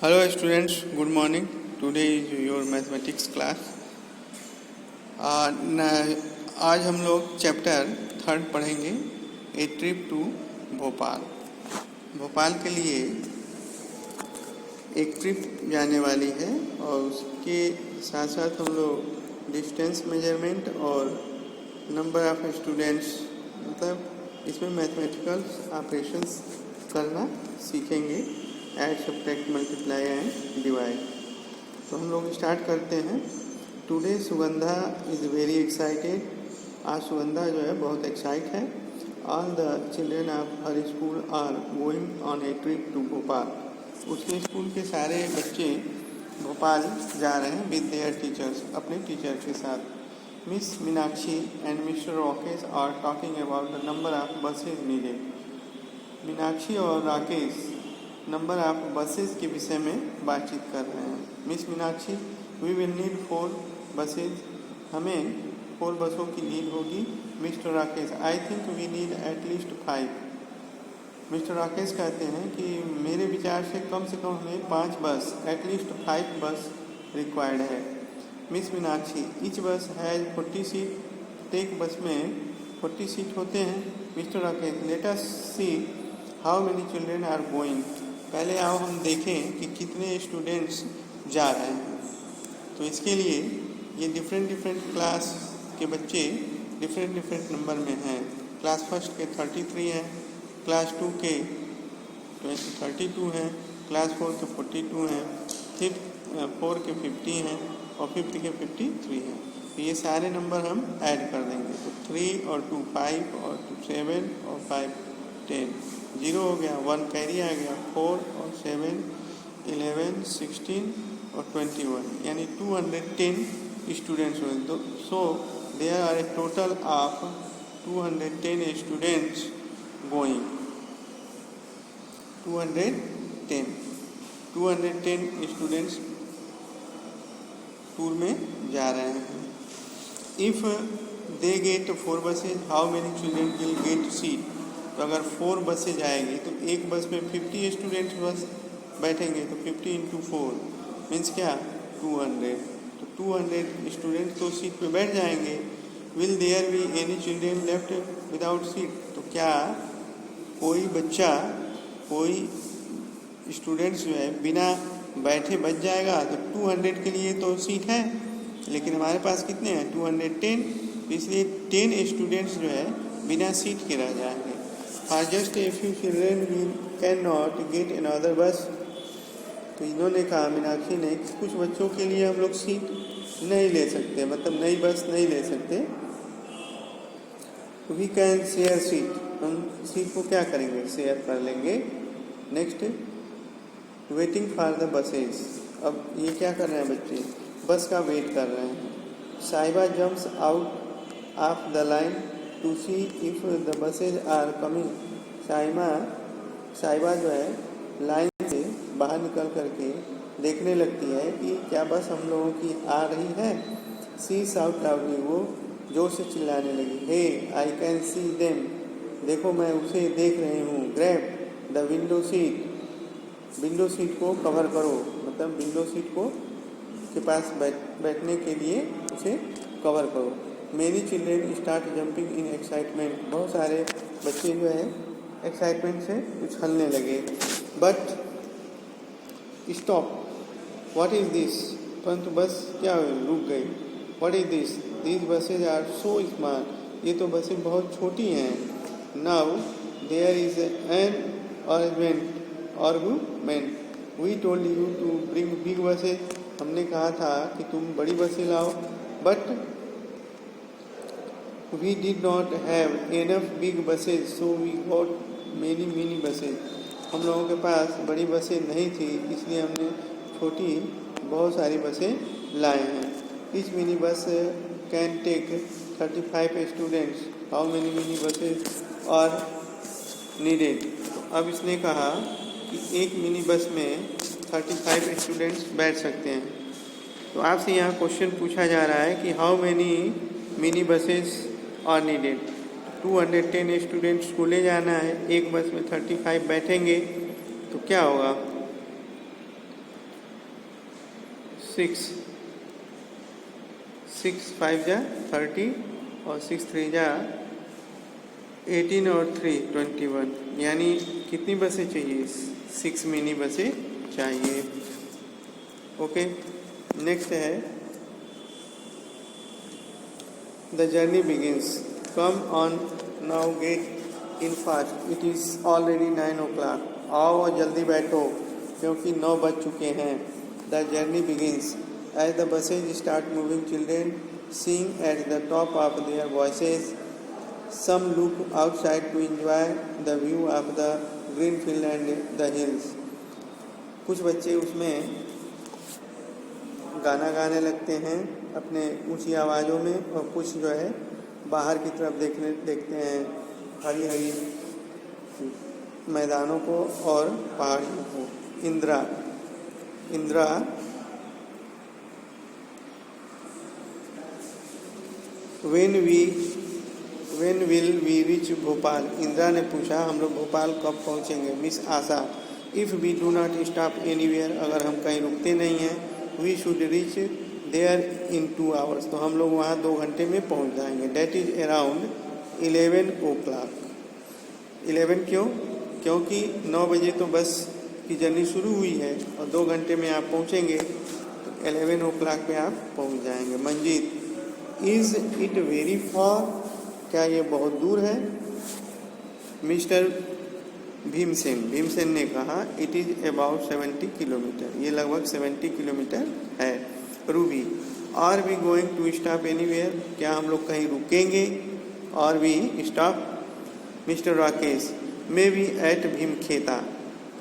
Hello students, good morning. Today is your mathematics class. आज हम लोग चैप्टर 3 पढ़ेंगे ए ट्रिप टू भोपाल। भोपाल के लिए एक ट्रिप जाने वाली है और उसके साथ साथ हम लोग डिस्टेंस मेजरमेंट और नंबर ऑफ स्टूडेंट्स मतलब इसमें मैथमेटिकल ऑपरेशंस करना सीखेंगे। Add, subtract, multiply and divide. तो हम लोग स्टार्ट करते हैं। Today Sugandha is very excited. आज सुगंधा जो है बहुत एक्साइट है। All the children of her school are going on a trip to Bhopal. उसके स्कूल के सारे बच्चे भोपाल जा रहे हैं विद देयर टीचर्स, अपने टीचर के साथ। Miss Meenakshi and mister Rakesh are talking about the number of buses needed. Meenakshi और राकेश नंबर ऑफ बसेस के विषय में बातचीत कर रहे हैं। Miss Meenakshi, we will need 4 buses. हमें 4 बसों की नीड होगी। Mister Rakesh, I think we need at least 5। Mister Rakesh कहते हैं कि मेरे विचार से कम हमें 5 बस, एटलीस्ट 5 बस रिक्वायर्ड है। Miss Meenakshi, each bus has 40 seat. एक बस में 40 सीट होते हैं। Mister Rakesh, let us see how many children are going. पहले आओ हम देखें कि कितने स्टूडेंट्स जा रहे हैं। तो इसके लिए ये डिफरेंट क्लास के बच्चे डिफरेंट नंबर में हैं। क्लास फर्स्ट के 33 हैं, क्लास 2 के 32 हैं, क्लास 4 के 42 हैं, 4 के 50 हैं और 5th के 53 हैं। तो ये सारे नंबर हम ऐड कर देंगे। तो 3 और 2 5 और 2 7 और 5 10, 0 हो गया, 1 कैरी आ गया, 4 और 7 11 16 और 21, यानी 210 स्टूडेंट्स हुए। So there are a total of 210 students going. 210 students tour में जा रहे हैं। If they get 4 buses, how many children will get seat. तो अगर 4 बसें जाएंगी तो एक बस में 50 स्टूडेंट्स बस बैठेंगे। तो 50 × 4 मीन्स क्या, 200। तो 200 स्टूडेंट तो सीट पे बैठ जाएंगे। Will there be any children left without seat. तो क्या कोई बच्चा, कोई स्टूडेंट्स जो है बिना बैठे बच जाएगा। तो 200 के लिए तो सीट है, लेकिन हमारे पास कितने हैं, 210। तो इसलिए 10 स्टूडेंट्स जो है बिना सीट के रह जाएंगे। For just a few children we cannot get another bus। तो इन्होंने कहा, मीनाक्षी ने, कि कुछ बच्चों के लिए हम लोग सीट नहीं ले सकते, मतलब नई बस नहीं ले सकते। We can share seat. हम सीट को क्या करेंगे, शेयर कर लेंगे। Next, waiting for the buses. अब ये क्या कर रहे हैं बच्चे, बस का वेट कर रहे हैं। Sahiba jumps out of the line to see if the buses are coming. Sahiba जो है लाइन से बाहर निकल करके देखने लगती है कि क्या बस हम लोगों की आ रही है। सी साउट लाउडली, वो जोर से चिल्लाने लगी। हे, आई कैन सी देम। देखो मैं उसे देख रही हूँ। Grab the window seat. Window seat को कवर करो, मतलब विंडो सीट को के पास बैठने के लिए उसे कवर करो। Many children start jumping in excitement. बहुत सारे बच्चे जो है एक्साइटमेंट से उछलने लगे। But stop, what is this. परंतु बस क्या रुक गई। What is this, these buses are so small. ये तो बसें बहुत छोटी हैं। Now there is an argument, we told you to bring big buses. हमने कहा था कि तुम बड़ी बसें लाओ, but we did not have enough big buses so we got many mini buses। हम लोगों के पास बड़ी बसें नहीं थी, इसलिए हमने छोटी बहुत सारी बसें लाए हैं। Each mini bus can take 35 students। How many mini buses are needed। तो अब इसने कहा कि एक मिनी बस में 35 स्टूडेंट्स बैठ सकते हैं। तो आपसे यहाँ क्वेश्चन पूछा जा रहा है कि how many mini buses are needed. 210 students को ले जाना है, एक बस में 35 बैठेंगे, तो क्या होगा। 6 5 जा 30 और 6 3 जा 18 और 3 21, यानी कितनी बसें चाहिए? 6 मिनी बसें चाहिए। ओके, नेक्स्ट है the journey begins, come on now, get in fast, it is already 9 o'clock, आओ और जल्दी बैठो क्योंकि 9 बज चुके हैं। The journey begins as the buses start moving, children sing at the top of their voices, some look outside to enjoy the view of the green field and the hills. कुछ बच्चे उसमें गाना गाने लगते हैं अपने ऊंची आवाज़ों में, और कुछ जो है बाहर की तरफ देखते हैं हरी हरी मैदानों को और पहाड़ियों को। Indira When will we reach Bhopal? Indira ने पूछा हम लोग भोपाल कब पहुंचेंगे? Miss Asha, if we do not stop anywhere, अगर हम कहीं रुकते नहीं हैं, we should reach there in 2 hours, तो हम लोग वहाँ 2 घंटे में पहुंच जाएंगे। That is around 11 o'clock। 11 क्यों? क्योंकि 9 बजे तो बस की जर्नी शुरू हुई है और 2 घंटे में आप पहुंचेंगे, तो 11 o'clock पे आप पहुंच जाएंगे। Manjeet, is it very far, क्या ये बहुत दूर है? मिस्टर भीमसेन ने कहा इट इज़ अबाउट 70 किलोमीटर, ये लगभग 70 किलोमीटर है। Ruby, are we going to stop anywhere, क्या हम लोग कहीं रुकेंगे? Are we stop? Mister Rakesh, maybe at Bhimkheta,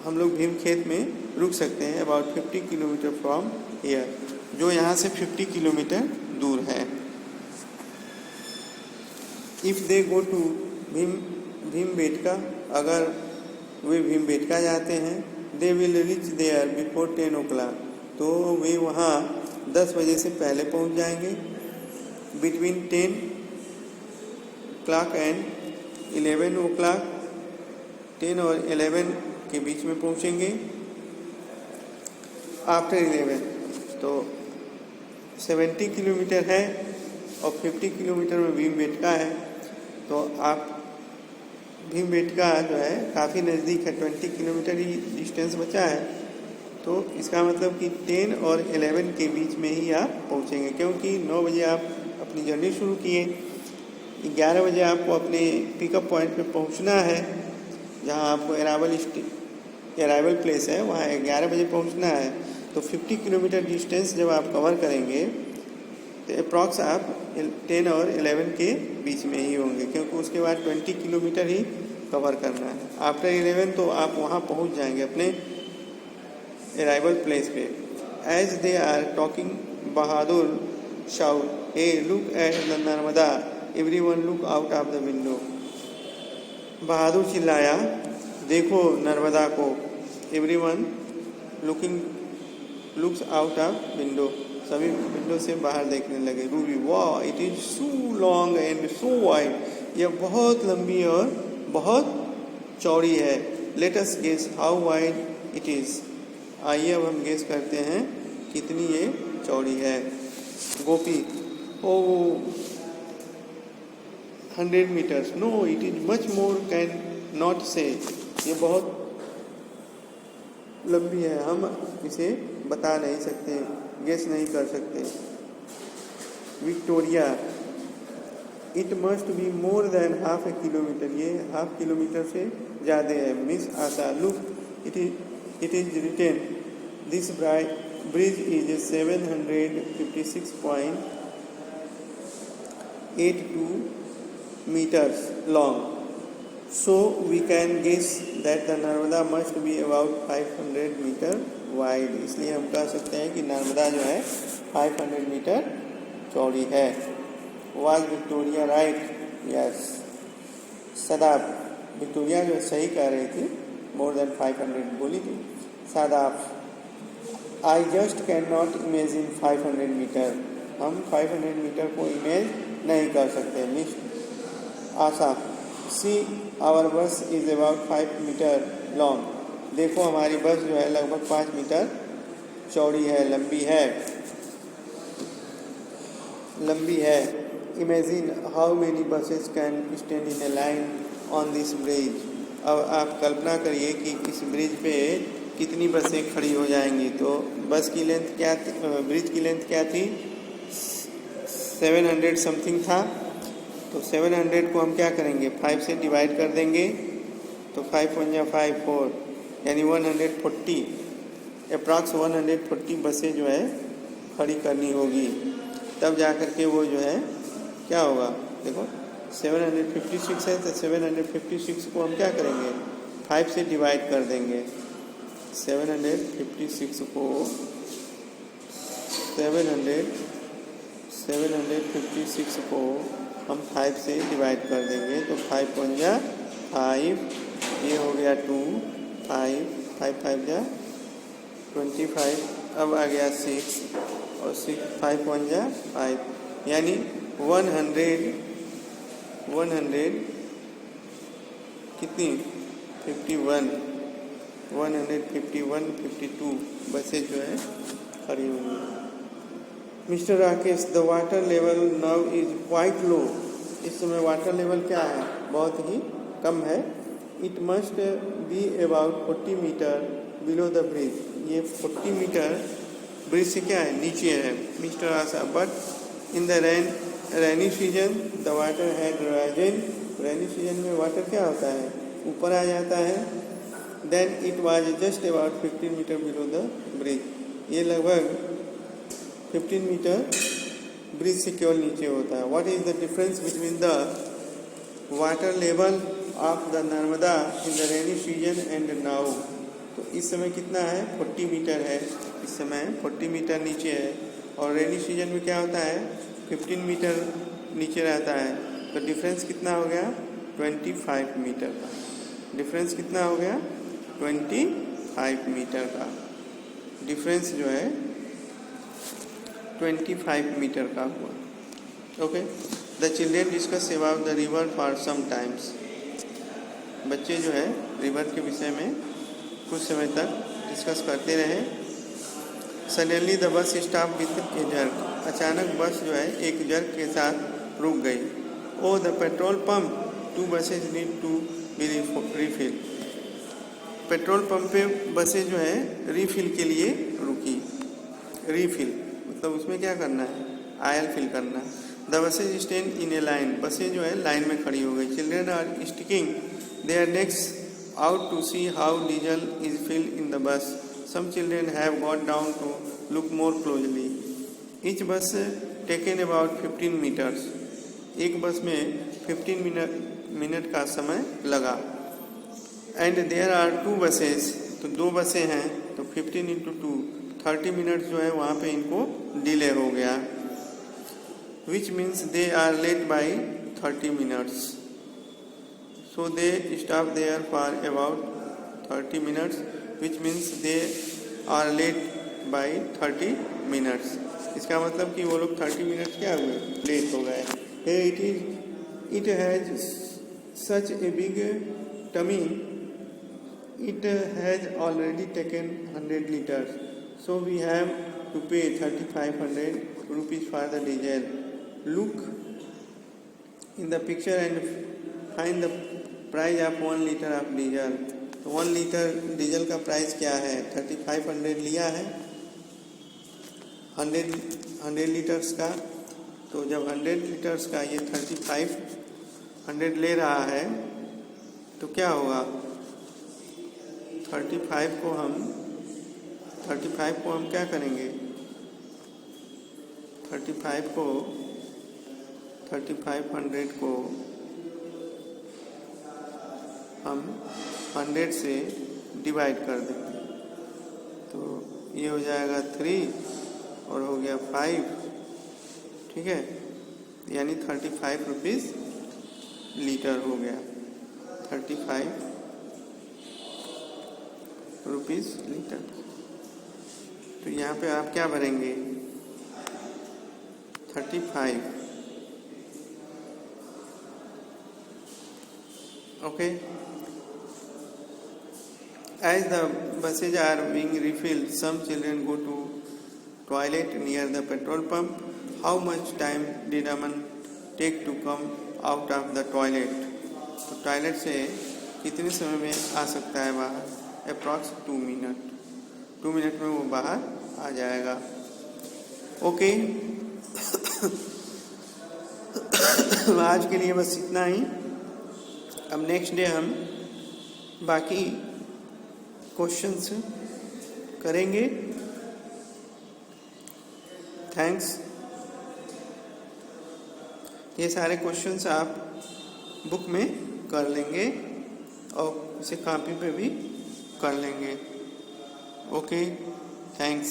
हम लोग भीमखेत में रुक सकते हैं, अबाउट 50 किलोमीटर फ्रॉम हियर, जो यहाँ से 50 किलोमीटर दूर है। If they go to Bhimbetka, अगर वे भीमबेटका जाते हैं, they will reach there before 10 o'clock, तो वे वहाँ 10 बजे से पहले पहुँच जाएंगे। बिटवीन 10 o'clock एंड 11 o'clock, 10 और 11 के बीच में पहुँचेंगे। आफ्टर 11, तो 70 किलोमीटर है और 50 किलोमीटर में भीमबेटका है, तो आप भीमबेटका जो है काफ़ी नज़दीक है, 20 किलोमीटर ही डिस्टेंस बचा है, तो इसका मतलब कि 10 और 11 के बीच में ही आप पहुंचेंगे, क्योंकि 9 बजे आप अपनी जर्नी शुरू किए, 11 बजे आपको अपने पिकअप पॉइंट पे पहुंचना है, जहां आपको अराइवल प्लेस है वहाँ 11 बजे पहुंचना है। तो 50 किलोमीटर डिस्टेंस जब आप कवर करेंगे तो अप्रॉक्स आप 10 और 11 के बीच में ही होंगे, क्योंकि उसके बाद 20 किलोमीटर ही कवर करना है। आफ्टर 11 तो आप वहाँ पहुँच जाएंगे अपने अराइवल प्लेस पे। As they are talking, Bahadur shout, hey look at the Narmada, everyone look out of the window. Bahadur चिल्लाया, देखो नर्मदा को। Everyone looks out of window, सभी विंडो से बाहर देखने लगे। रूबी, वाह it is so long and so wide, यह बहुत लंबी और बहुत चौड़ी है। Let us guess how wide it is, आइए अब हम गेस करते हैं कितनी ये चौड़ी है। Gopi, oh 100 metres, no it is much more, can not say, ये बहुत लंबी है, हम इसे बता नहीं सकते, गेस नहीं कर सकते। Victoria, it must be more than half a kilometre, ये हाफ किलोमीटर से ज़्यादा है। Miss Asha, look it is written this bridge is 756.82 meters long, so we can guess that the Narmada must be about 500 meter wide, इसलिए हम कह सकते हैं कि नर्मदा जो है 500 मीटर चौड़ी है। Was Victoria right? Yes. Sadab, Victoria जो सही कह रही थी, मोर देन 500 बोली थी। Sadab, I just can not imagine 500 metre, हम 500 मीटर को इमेज नहीं कर सकते। Miss Asha, see our bus is about 5 metre long, देखो हमारी बस जो है लगभग 5 मीटर चौड़ी है, लंबी है। लंबी है. Imagine how many buses can stand in a line on this bridge. अब आप कल्पना करिए कि इस ब्रिज पे कितनी बसें खड़ी हो जाएंगी. तो बस की लेंथ क्या थी, ब्रिज की लेंथ क्या थी, 700 समथिंग था. तो 700 को हम क्या करेंगे, 5 से डिवाइड कर देंगे. तो 5 × 5 4 यानी 140, अप्रॉक्स 140 बसें जो है खड़ी करनी होगी. तब जा कर के वो जो है क्या होगा. देखो 756 है तो 756 को हम क्या करेंगे, 5 से डिवाइड कर देंगे. 756 को 756 को हम 5 से डिवाइड कर देंगे. तो 5 × 5, ये हो गया 2, 5 5 5 जा 25. अब आ गया 6 और 6 5 × 5 यानी 100 कितनी 51 151 52 बसें जो है खड़ी होंगी. Mister Rakesh, the water level now is quite low. इस समय वाटर लेवल क्या है, बहुत ही कम है. It must be about 40 metre below the bridge. ये 40 मीटर ब्रिज से क्या है, नीचे है. Mister Asha, but in the rainy season the water had risen. Rainy season में वाटर क्या होता है, ऊपर आ जाता है. Then it was just about 15 metre below the bridge. ये लगभग 15 मीटर ब्रिज से केवल नीचे होता है. What is the difference between the water level of the Narmada in the rainy season and now. तो इस समय कितना है, 40 मीटर है. इस समय 40 मीटर नीचे है. और रेनी सीजन में क्या होता है, 15 मीटर नीचे रहता है. तो डिफरेंस कितना हो गया, 25 मीटर का. डिफरेंस कितना हो गया, 25 मीटर का डिफरेंस जो है 25 मीटर का हुआ. Okay. The children discuss about the river for some times. बच्चे जो है रिवर के विषय में कुछ समय तक डिस्कस करते रहे. Suddenly the bus stop with A jerk. अचानक बस जो है एक जर्क के साथ रुक गई. Oh the petrol pump, 2 buses need to be refill. Petrol pump पे बसें जो है रिफिल के लिए रुकी. रिफिल मतलब उसमें क्या करना है, आयल फिल करना. The buses stand in a line. बसें जो है लाइन में खड़ी हो गई. Children are sticking their necks out to see how diesel is filled in the bus. Some children have got down to look more closely. Each bus taken about 15 metres. एक bus में 15 minute का समय लगा. And there are 2 buses. तो 2 बसें हैं तो 15 × 2 30 minutes जो है वहाँ पे इनको डिले हो गया. Which means they are late by 30 minutes. So they stop there for about 30 minutes which means they are late by 30 minutes. इसका मतलब कि वो लोग 30 मिनट्स क्या हुए, लेट हो गए. It has such a big tummy. It has already taken 100 liters, so we have to pay 3,500 rupees for the diesel. Look in the picture and find the price of 1 liter of diesel. तो 1 litre diesel का price क्या है, 3,500 लिया है 100 litres का. तो जब 100 litres का ये 3,500 ले रहा है तो क्या होगा, 35 को हम क्या करेंगे, 3500 को हम 100 से डिवाइड कर देंगे. तो ये हो जाएगा 3 और हो गया 5. ठीक है, यानी 35 रुपीज़ लीटर हो गया. 35 रुपीज़ लीटर. तो यहाँ पे आप क्या भरेंगे, 35. Okay. As the buses are being refilled, some children go to toilet near the petrol pump. How much time did Aman take to come out of the toilet. तो toilet से कितने समय में आ सकता है बाहर, अप्रॉक्स 2 मिनट, 2 मिनट में वो बाहर आ जाएगा। ओके आज के लिए बस इतना ही। अब नेक्स्ट डे हम बाकी क्वेश्चंस करेंगे। थैंक्स। ये सारे क्वेश्चंस आप बुक में कर लेंगे और इसे कॉपी पे भी कर लेंगे। Okay, thanks.